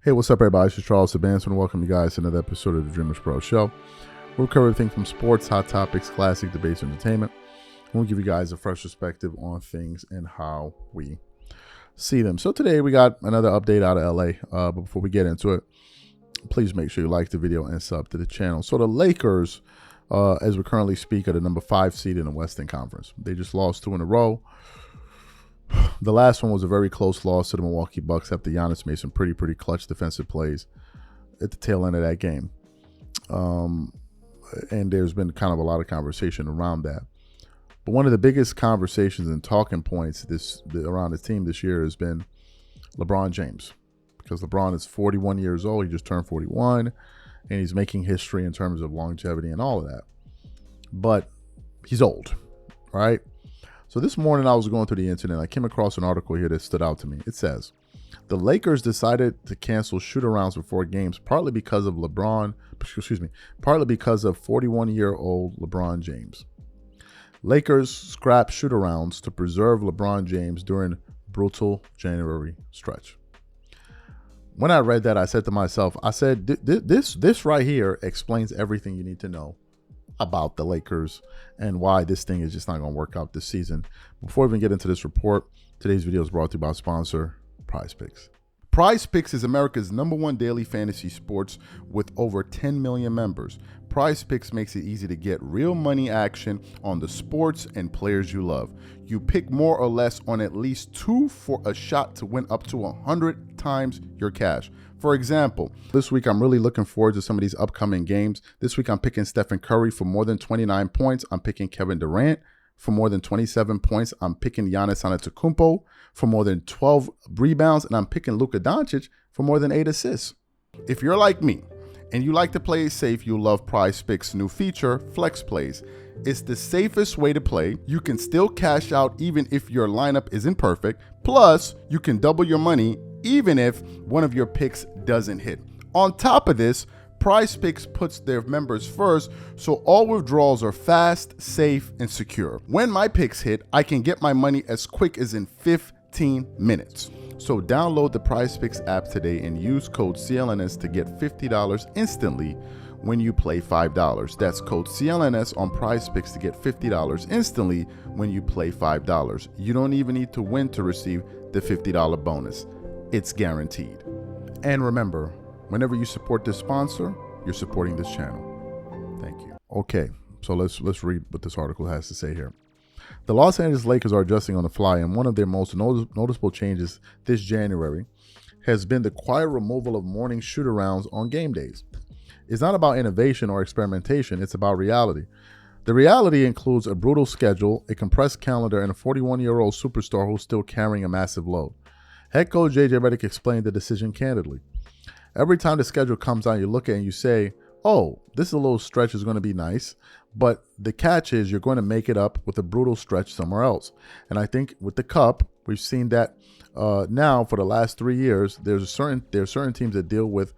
Hey, what's up, everybody? This is Charles Sabans, and welcome you guys to another episode of the DREAMERSPRO show. We'll cover everything from sports, hot topics, classic debates, and entertainment. And we'll give you guys a fresh perspective on things and how we see them. So today we got another update out of LA. But before we get into it, please make sure you like the video and sub to the channel. So the Lakers, as we currently speak, are the number 5 seed in the Western Conference. They just lost 2 in a row. The last one was a very close loss to the Milwaukee Bucks after Giannis made some pretty clutch defensive plays at the tail end of that game. And there's been kind of a lot of conversation around that. But one of the biggest conversations and talking points around the team this year has been LeBron James. Because LeBron is 41 years old. He just turned 41. And he's making history in terms of longevity and all of that. But he's old, right? So this morning I was going through the internet. I came across an article here that stood out to me. It says, the Lakers decided to cancel shoot-arounds before games partly because of partly because of 41-year-old LeBron James. Lakers scrapped shoot-arounds to preserve LeBron James during brutal January stretch. When I read that, I said to myself, this right here explains everything you need to know about the Lakers and why this thing is just not going to work out this season. Before we even get into this report, today's video is brought to you by our sponsor, PrizePicks. PrizePicks is America's #1 daily fantasy sports with over 10 million members. PrizePicks makes it easy to get real money action on the sports and players you love. You pick more or less on at least 2 for a shot to win up to 100 times your cash. For example, this week I'm really looking forward to some of these upcoming games. This week I'm picking Stephen Curry for more than 29 points. I'm picking Kevin Durant for more than 27 points. I'm picking Giannis Antetokounmpo for more than 12 rebounds. And I'm picking Luka Doncic for more than 8 assists. If you're like me and you like to play it safe, you'll love PrizePicks' new feature, Flex Plays. It's the safest way to play. You can still cash out even if your lineup isn't perfect. Plus, you can double your money even if one of your picks doesn't hit. On top of this, PrizePicks puts their members first, so all withdrawals are fast, safe, and secure. When my picks hit, I can get my money as quick as in 15 minutes. So download the PrizePicks app today and use code CLNS to get $50 instantly when you play $5. That's code CLNS on PrizePicks to get $50 instantly when you play $5. You don't even need to win to receive the $50 bonus. It's guaranteed. And remember, whenever you support this sponsor, you're supporting this channel. Thank you. Okay, so let's read what this article has to say here. The Los Angeles Lakers are adjusting on the fly, and one of their most noticeable changes this January has been the quiet removal of morning shoot-arounds on game days. It's not about innovation or experimentation, it's about reality. The reality includes a brutal schedule, a compressed calendar, and a 41-year-old superstar who's still carrying a massive load. Head coach JJ Redick explained the decision candidly. Every time the schedule comes out, you look at it and you say, oh, this little stretch is going to be nice. But the catch is you're going to make it up with a brutal stretch somewhere else. And I think with the Cup, we've seen that now for the last 3 years, there are certain teams that deal with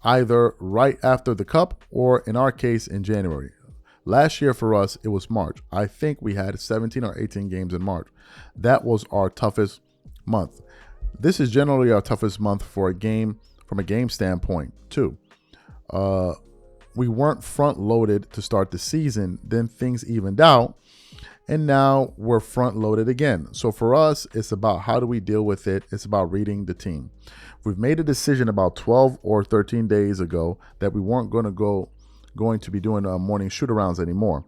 either right after the Cup or in our case in January. Last year for us, it was March. I think we had 17 or 18 games in March. That was our toughest month. This is generally our toughest month for a game from a game standpoint too. We weren't front loaded to start the season, then things evened out, and now we're front loaded again. So for us, it's about how do we deal with it? It's about reading the team. We've made a decision about 12 or 13 days ago that we weren't going to be doing morning shoot-arounds anymore.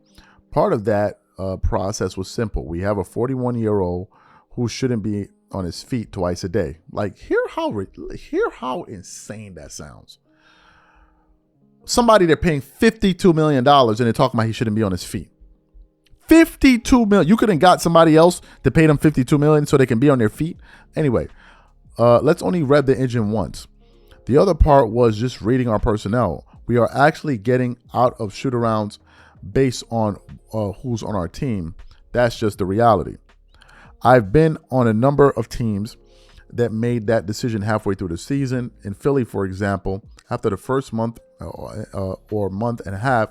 Part of that process was simple. We have a 41-year-old who shouldn't be on his feet twice a day. Like, hear how insane that sounds. Somebody they're paying $52 million and they're talking about he shouldn't be on his feet. $52 million. You could have got somebody else to pay them $52 million so they can be on their feet. Anyway, let's only rev the engine once. The other part was just reading our personnel. We are actually getting out of shoot-arounds based on who's on our team. That's just the reality. I've been on a number of teams that made that decision halfway through the season. In Philly, for example, after the first month or month and a half,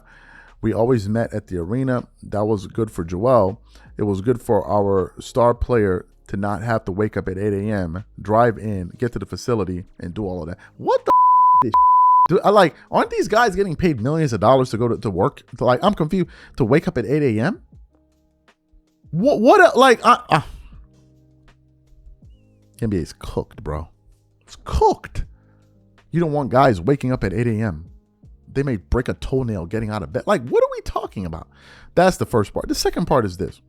we always met at the arena. That was good for Joel. It was good for our star player to not have to wake up at 8 a.m., drive in, get to the facility, and do all of that. What the is dude, aren't these guys getting paid millions of dollars to go to work? I'm confused. To wake up at 8 a.m.? NBA's cooked, bro. It's cooked. You don't want guys waking up at 8 a.m. They may break a toenail getting out of bed. What are we talking about? That's the first part. The second part is this.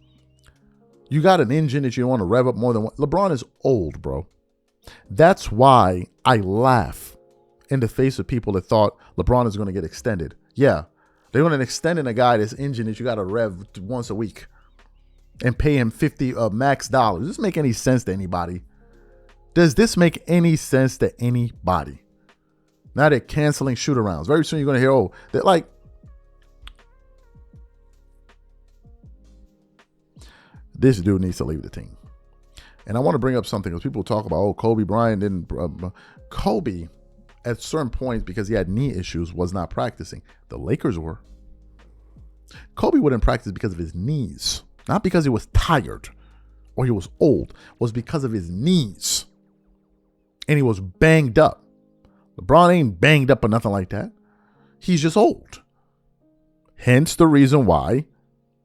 You got an engine that you don't want to rev up more than one. LeBron is old, bro. That's why I laugh in the face of people that thought LeBron is going to get extended. Yeah, they're going to extend in a guy that's engine that you got to rev once a week and pay him $50 max dollars. Does this make any sense to anybody? Does this make any sense to anybody? Now they're canceling shoot-arounds. Very soon you're going to hear, they're like, this dude needs to leave the team. And I want to bring up something because people talk about, Kobe Bryant didn't. Kobe, at certain points, because he had knee issues, was not practicing. The Lakers were. Kobe wouldn't practice because of his knees, not because he was tired or he was old. It was because of his knees. And he was banged up. LeBron ain't banged up or nothing like that. He's just old. Hence the reason why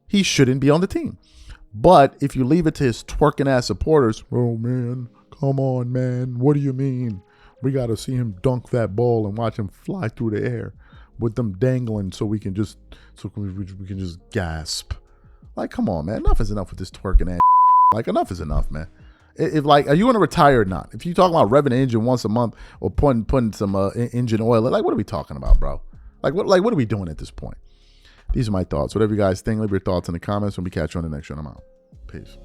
he shouldn't be on the team. But if you leave it to his twerking ass supporters, oh man, come on, man. What do you mean? We got to see him dunk that ball and watch him fly through the air with them dangling so we can just gasp. Come on, man. Enough is enough with this twerking ass. Enough is enough, man. If are you going to retire or not? If you talking about revving an engine once a month or putting some engine oil, what are we talking about, bro? What are we doing at this point? These are my thoughts. Whatever you guys think, leave your thoughts in the comments when we catch you on the next show. I'm out. Peace.